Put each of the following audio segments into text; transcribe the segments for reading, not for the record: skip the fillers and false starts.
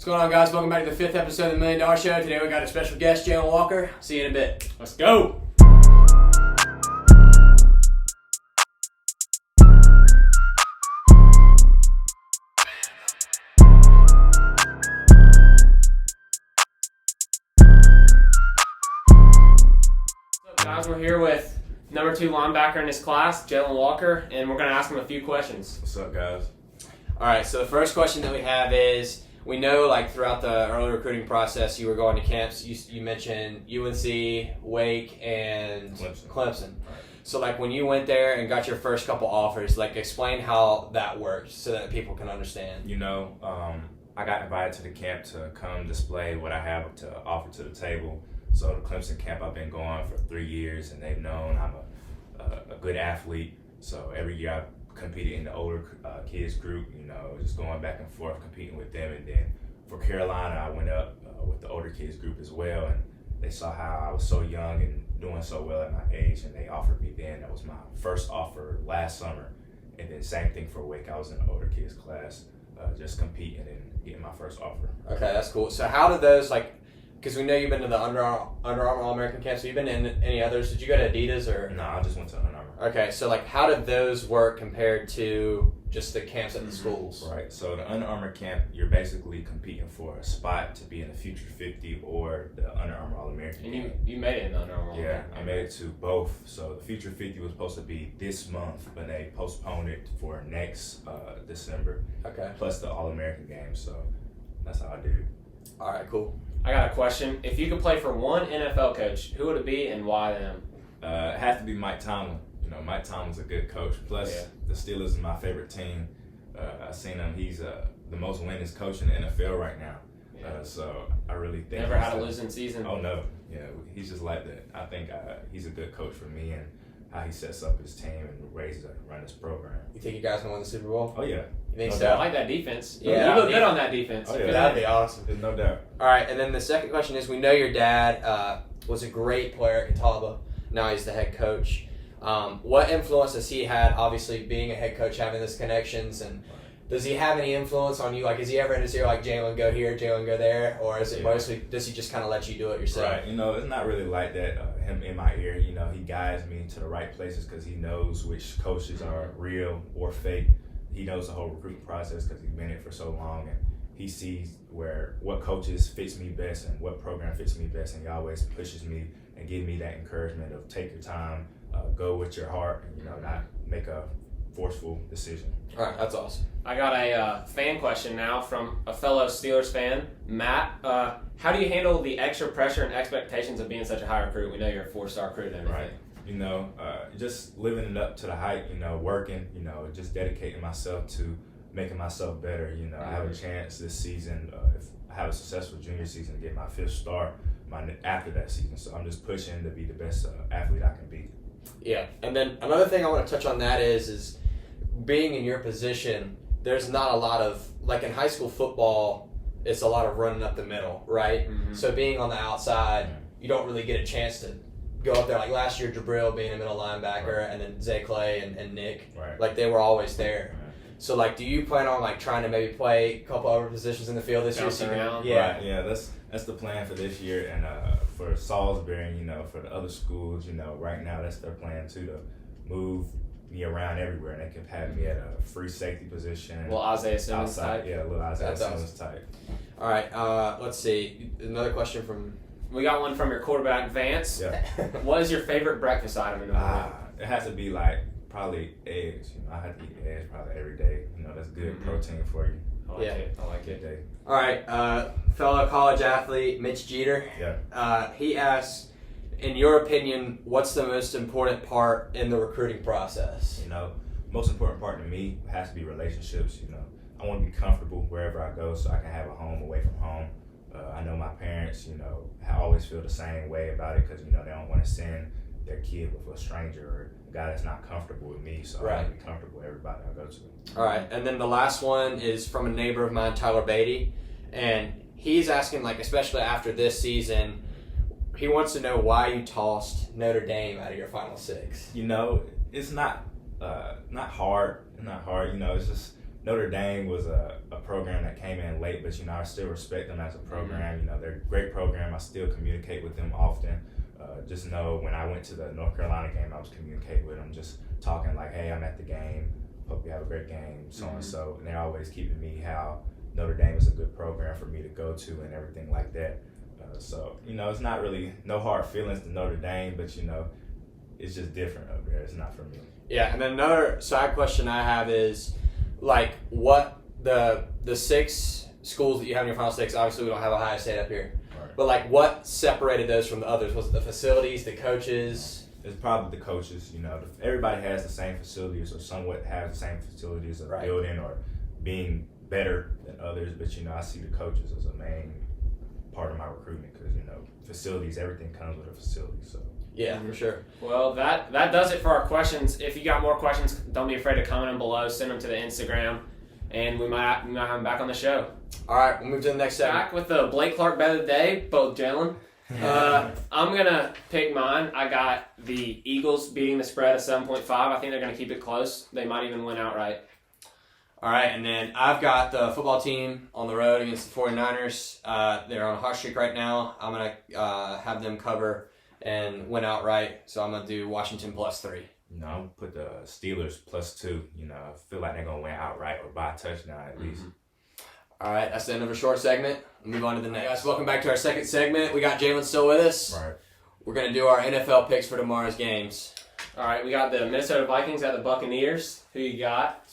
What's going on, guys? Welcome back to the 5th episode of the $1 Million Show. Today we got a special guest, Jaylen Walker. See you in a bit. Let's go! What's up, guys? We're here with number 2 linebacker in this class, Jaylen Walker, and we're going to ask him a few questions. What's up, guys? All right, so the first question that we have is, we know like throughout the early recruiting process you were going to camps. You mentioned UNC, Wake, and Clemson. So like when you went there and got your first couple offers, like explain how that worked so that people can understand. You know, I got invited to the camp to come display what I have to offer to the table. So the Clemson camp, I've been going for 3 years, and they've known I'm a good athlete. So every year I competed in the older kids group, you know, just going back and forth, competing with them. And then for Carolina, I went up with the older kids group as well, and they saw how I was so young and doing so well at my age, and they offered me then. That was my first offer last summer. And then same thing for Wake. I was in the older kids class, just competing and getting my first offer. Okay, that's cool. So how did those, like, because we know you've been to the Under Armour All-American camps. Have you been in any others? Did you go to Adidas or? No, I just went to Under Armour. Okay, so like how did those work compared to just the camps at the schools? Right, so the Under Armour camp, you're basically competing for a spot to be in the Future 50 or the Under Armour All-American And camp. you made it in the Under Armour. Yeah, I made it to both. So the Future 50 was supposed to be this month, but they postponed it for next December. Okay. Plus the All-American game, so that's how I did it. All right, cool. I got a question. If you could play for one NFL coach, who would it be and why them? It has to be Mike Tomlin. You know, Mike Tomlin's a good coach. Plus, the Steelers is my favorite team. I've seen him. He's the most winningest coach in the NFL right now. Yeah. So I really think Never had a losing season. Oh no, yeah, he's just like that. I think he's a good coach for me and how he sets up his team and ways to run his program. You think you guys can win the Super Bowl? Oh yeah, You think no so? I doubt. like that defense. Yeah. You look good on that defense. Oh, yeah. That'd be awesome. There's no doubt. All right, and then the second question is, we know your dad was a great player at Catawba. Now he's the head coach. What influence has he had, obviously, being a head coach, having those connections, and does he have any influence on you? Like, is he ever in his ear, like, Jaylen, go here, Jaylen, go there? Or is it mostly, does he just kind of let you do it yourself? Right. You know, it's not really like that, him in my ear. You know, he guides me to the right places because he knows which coaches are real or fake. He knows the whole recruiting process because he's been in it for so long, and he sees what coaches fits me best and what program fits me best, and he always pushes me and gives me that encouragement of take your time, go with your heart, and, you know, not make a forceful decision. All right, that's awesome. I got a fan question now from a fellow Steelers fan, Matt. How do you handle the extra pressure and expectations of being such a high recruit? We know you're a 4-star recruit and everything. Right. You know, just living it up to the hype, you know, working, you know, just dedicating myself to making myself better. You know, I have a chance this season, if I have a successful junior season, to get my 5th star after that season. So I'm just pushing to be the best athlete I can be. Yeah, and then another thing I want to touch on that is being in your position, there's not a lot of, like in high school football, it's a lot of running up the middle, right? Mm-hmm. So being on the outside, you don't really get a chance to go up there. Like last year, Jabril being a middle linebacker, and then Zay Clay and Nick, like they were always there. So like, do you plan on like trying to maybe play a couple other positions in the field this year? Bounce around. Yeah, Right, yeah, that's the plan for this year, and for Salisbury, you know, for the other schools, you know, right now that's their plan too, to move me around everywhere, and they can have me at a free safety position. A little Isaiah Simmons outside, type. yeah, a little Isaiah That's Simmons type. All right, let's see. Another question from. We got one from your quarterback, Vance. Yeah. What is your favorite breakfast item in the morning? It has to be like probably eggs. You know, I have to eat eggs probably every day. You know, that's good protein for you. I like it. I like Good it. day. All right, fellow college athlete Mitch Jeter. Yeah. He asks, in your opinion, what's the most important part in the recruiting process? You know, most important part to me has to be relationships. You know, I want to be comfortable wherever I go, so I can have a home away from home. I know my parents, you know, always feel the same way about it because, you know, they don't want to send their kid with a stranger or a guy that's not comfortable with me. So I want to be comfortable with everybody I go to. All right, and then the last one is from a neighbor of mine, Tyler Beatty, and he's asking, like, especially after this season, he wants to know why you tossed Notre Dame out of your Final Six. You know, it's not hard. Not hard. You know, it's just Notre Dame was a program that came in late, but I still respect them as a program. They're a great program. I still communicate with them often. Just know when I went to the North Carolina game, I was communicating with them, just talking like, hey, I'm at the game. Hope you have a great game, so and so. And they're always keeping me how Notre Dame is a good program for me to go to and everything like that. So it's not really no hard feelings to Notre Dame, but it's just different over there. It's not for me. Yeah, and then another side question I have is, like, what the 6 schools that you have in your Final Six, obviously we don't have Ohio State up here, Right. but, like, what separated those from the others? Was it the facilities, the coaches? It's probably the coaches. Everybody has the same facilities or somewhat have the same facilities of building or being better than others, but, I see the coaches as a main part of my recruitment because, facilities, everything comes with a facility, so. Yeah, for sure. Well, that does it for our questions. If you got more questions, don't be afraid to comment them below. Send them to the Instagram, and we might have them back on the show. All right, we'll move to the next segment. Back with the Blake Clark bet of the day, both Jalen. I'm going to pick mine. I got the Eagles beating the spread of 7.5. I think they're going to keep it close. They might even win outright. All right, and then I've got the football team on the road against the 49ers. They're on a hot streak right now. I'm going to have them cover and win outright, so I'm going to do Washington +3. I'm going to put the Steelers +2. I feel like they're going to win outright or by a touchdown at least. All right, that's the end of a short segment. We'll move on to the next. Guys, welcome back to our second segment. We got Jalon still with us. Right. We're going to do our NFL picks for tomorrow's games. All right, we got the Minnesota Vikings at the Buccaneers. Who you got?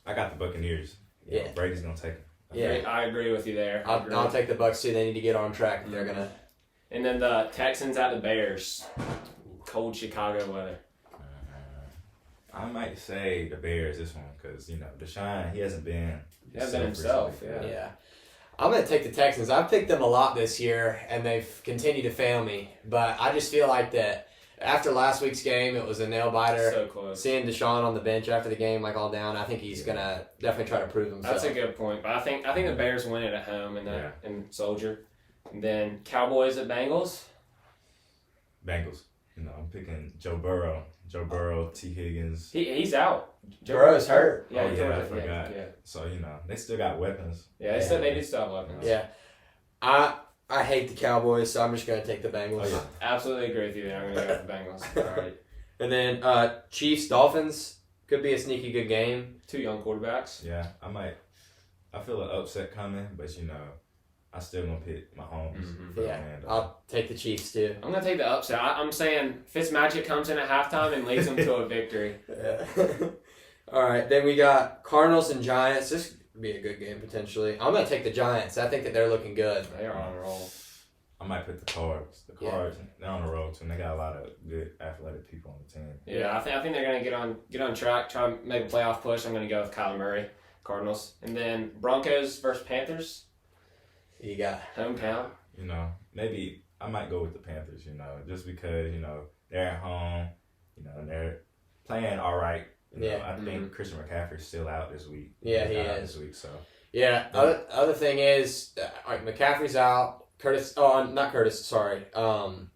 I got the Buccaneers. Yeah. Brady's going to take it. Yeah. I agree with you there. I'll take the Bucs too. They need to get on track. They're going to. And then the Texans at the Bears. Cold Chicago weather. I might say the Bears this one because, Deshaun, he hasn't been himself. Yeah. I'm going to take the Texans. I've picked them a lot this year, and they've continued to fail me. But I just feel like that after last week's game, it was a nail-biter. So close. Seeing Deshaun on the bench after the game, like all down, I think he's going to definitely try to prove himself. That's a good point. But I think the Bears win it at home in Soldier. And then Cowboys at Bengals. Bengals. I'm picking Joe Burrow. T. Higgins. He's out. Burrow's hurt. Yeah, I forgot. Yeah. So, they still got weapons. Yeah, they said they do still have weapons. Yeah. I hate the Cowboys, so I'm just going to take the Bengals. Oh, yeah. Absolutely agree with you there. I'm going to go with the Bengals. All right. And then Chiefs, Dolphins. Could be a sneaky good game. 2 young quarterbacks. Yeah, I feel an upset coming, but, I still going to pick Mahomes. I'll take the Chiefs too. I'm going to take the upset. I'm saying Fitzmagic comes in at halftime and leads them to a victory. Yeah. All right, then we got Cardinals and Giants. This could be a good game potentially. I'm going to take the Giants. I think that they're looking good. They are on a roll. I might put the Cards. They're on the road too, and they got a lot of good athletic people on the team. Yeah, I think they're going to get on track, try to make a playoff push. I'm going to go with Kyler Murray, Cardinals. And then Broncos versus Panthers. You got hometown. Maybe I might go with the Panthers, just because, they're at home, and they're playing all right. I think Christian McCaffrey's still out this week. Yeah, he is. This week, so. Yeah, other thing is, McCaffrey's out.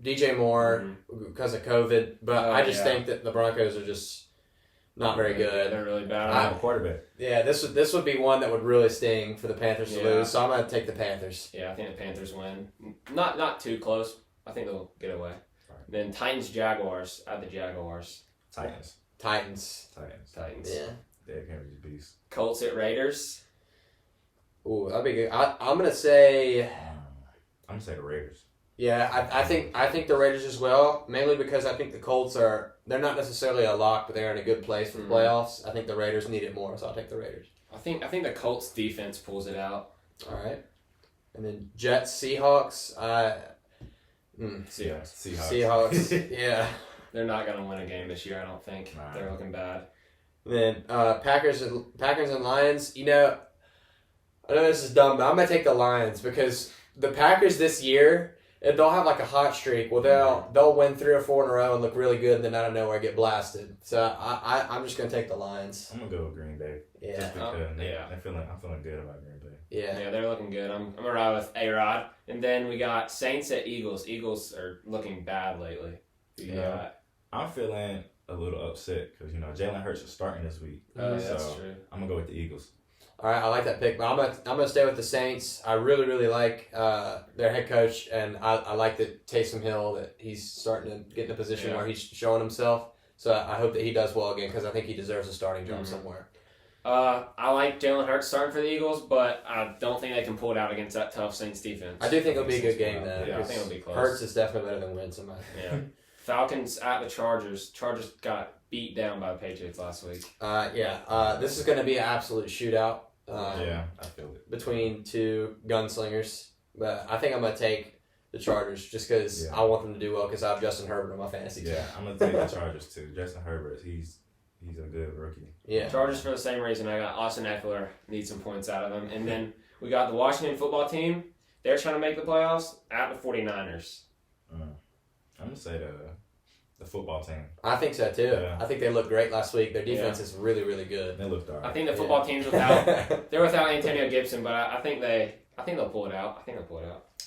DJ Moore because of COVID. But I just think that the Broncos are just not very good. They're really bad. I have a quarterback. Yeah, this would be one that would really sting for the Panthers to lose. So I'm going to take the Panthers. Yeah, I think the Panthers win. Not too close. I think they'll get away. Right. Then Titans-Jaguars at the Jaguars. Titans. Yeah. Derrick Henry's beast. Colts at Raiders. Ooh, that'd be good. I'm going to say... I'm going to say the Raiders. Yeah, I think the Raiders as well, mainly because I think the Colts they're not necessarily a lock, but they're in a good place for the playoffs. I think the Raiders need it more, so I'll take the Raiders. I think the Colts defense pulls it out. All right. And then Jets, Seahawks. Seahawks. Yeah. They're not going to win a game this year, I don't think. Nah. They're looking bad. And then Packers and Lions. I know this is dumb, but I'm going to take the Lions because the Packers this year, if they'll have like a hot streak, well, they'll win 3 or 4 in a row and look really good, and then out of nowhere get blasted. So I'm just gonna take the Lions. I'm gonna go with Green Bay. Yeah, just because I'm feeling good about Green Bay. Yeah, they're looking good. I'm gonna ride with A-Rod, and then we got Saints at Eagles. Eagles are looking bad lately. I'm feeling a little upset because Jalen Hurts is starting this week. That's so true. I'm gonna go with the Eagles. All right, I like that pick, but I'm gonna stay with the Saints. I really, really like their head coach, and I like that Taysom Hill, that he's starting to get in a position where he's showing himself. So I hope that he does well again because I think he deserves a starting job somewhere. I like Jalen Hurts starting for the Eagles, but I don't think they can pull it out against that tough Saints defense. I do think it'll be a good game, though. Yeah, I think it'll be close. Hurts is definitely better than Wentz, in my Yeah. Falcons at the Chargers. Chargers got beat down by the Patriots last week. This is going to be an absolute shootout. I feel it. Between two gunslingers. But I think I'm going to take the Chargers just because I want them to do well because I have Justin Herbert on my fantasy team. Yeah, I'm going to take the Chargers, too. Justin Herbert, he's a good rookie. Yeah. Chargers for the same reason. I got Austin Eckler. Need some points out of him. And then we got the Washington football team. They're trying to make the playoffs at the 49ers. I'm going to say the football team. I think so, too. Yeah. I think they looked great last week. Their defense is really, really good. They looked all right. I think the football team's they're without Antonio Gibson, but I think they'll pull it out.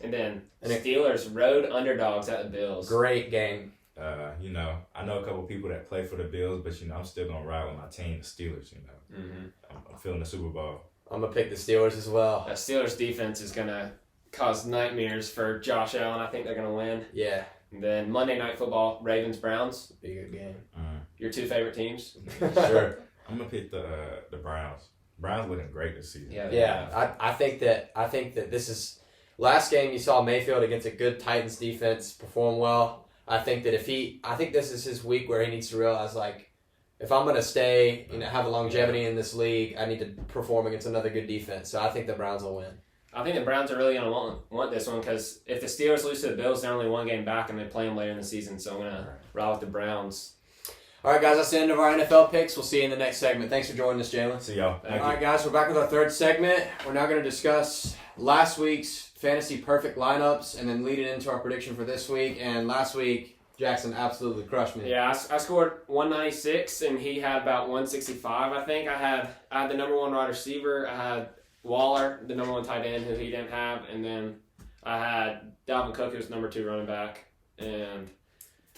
And then Steelers road underdogs at the Bills. Great game. I know a couple people that play for the Bills, but I'm still gonna ride with my team, the Steelers. I'm feeling the Super Bowl. I'm gonna pick the Steelers as well. That Steelers defense is gonna cause nightmares for Josh Allen. I think they're gonna win. Yeah. And then Monday Night Football, Ravens Browns. Be a good game. Your two favorite teams. Sure. I'm gonna pick the Browns. Browns looking great this season. Yeah. I think that this is last game you saw Mayfield against a good Titans defense perform well. I think that I think this is his week where he needs to realize, like, if I'm going to stay, have a longevity in this league, I need to perform against another good defense. So I think the Browns will win. I think the Browns are really going to want this one because if the Steelers lose to the Bills, they're only one game back and they play them later in the season. So I'm going to ride with the Browns. All right, guys, that's the end of our NFL picks. We'll see you in the next segment. Thanks for joining us, Jaylen. See y'all. All right, guys, we're back with our third segment. We're now going to discuss last week's fantasy perfect lineups and then lead it into our prediction for this week. And last week, Jackson absolutely crushed me. Yeah, I scored 196 and he had about 165. I think I had the number one wide receiver. I had Waller, the number one tight end, who he didn't have, and then I had Dalvin Cook, who's number 2 running back. And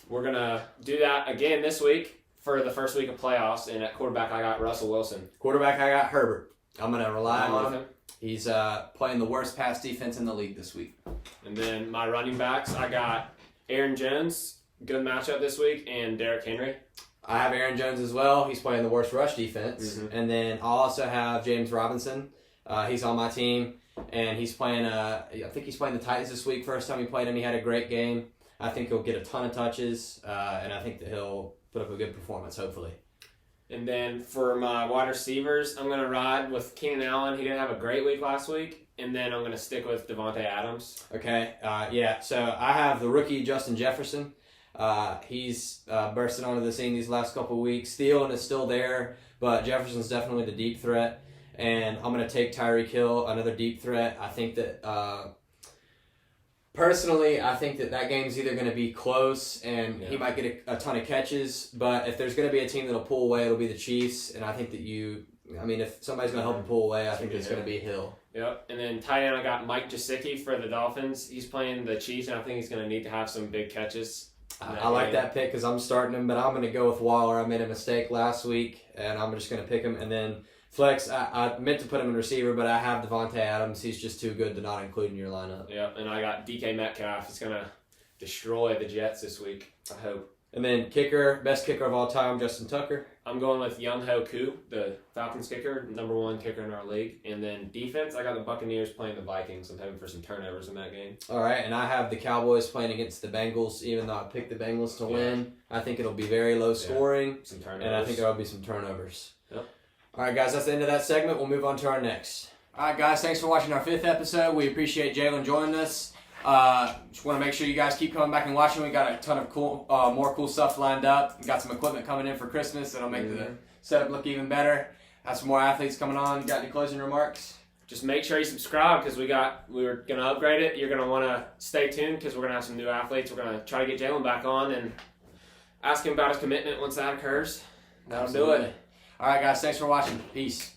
we're gonna do that again this week for the first week of playoffs. And at quarterback, I got Russell Wilson. Quarterback, I got Herbert. I'm gonna rely on him. him. He's playing the worst pass defense in the league this week. And then my running backs, I got Aaron Jones. Good matchup this week, and Derrick Henry. I have Aaron Jones as well. He's playing the worst rush defense. Mm-hmm. And then I'll also have James Robinson. He's on my team, and he's playing. I think he's playing the Titans this week. First time he played him, he had a great game. I think he'll get a ton of touches, and I think that he'll put up a good performance, hopefully. And then for my wide receivers, I'm going to ride with Keenan Allen. He didn't have a great week last week. And then I'm going to stick with Devontae Adams. Okay, so I have the rookie Justin Jefferson. He's bursting onto the scene these last couple of weeks. Thielen is still there, but Jefferson's definitely the deep threat. And I'm going to take Tyreek Hill, another deep threat. I think that, personally, I think that game's either going to be close and he might get a ton of catches. But if there's going to be a team that'll pull away, it'll be the Chiefs. And I think that if somebody's going to help him pull away, I think it's going to be Hill. Yep. And then tight end, I got Mike Gesicki for the Dolphins. He's playing the Chiefs, and I think he's going to need to have some big catches. I like that pick because I'm starting him, but I'm going to go with Waller. I made a mistake last week, and I'm just going to pick him. And then flex, I meant to put him in receiver, but I have Devontae Adams. He's just too good to not include in your lineup. Yep, and I got DK Metcalf. He's going to destroy the Jets this week, I hope. And then best kicker of all time, Justin Tucker. I'm going with Young-Ho Koo, the Falcons kicker, number 1 kicker in our league. And then defense, I got the Buccaneers playing the Vikings. I'm hoping for some turnovers in that game. All right, and I have the Cowboys playing against the Bengals, even though I picked the Bengals to win. I think it'll be very low scoring, some turnovers. And I think there will be some turnovers. Yep. All right, guys, that's the end of that segment. We'll move on to our next. All right, guys, thanks for watching our 5th episode. We appreciate Jaylen joining us. Just want to make sure you guys keep coming back and watching. We got a ton of more cool stuff lined up. We got some equipment coming in for Christmas that'll make the setup look even better. Have some more athletes coming on. You got any closing remarks? Just make sure you subscribe because we were going to upgrade it. You're going to want to stay tuned because we're going to have some new athletes. We're going to try to get Jalon back on and ask him about his commitment once that occurs. That'll do it. All right, guys. Thanks for watching. Peace.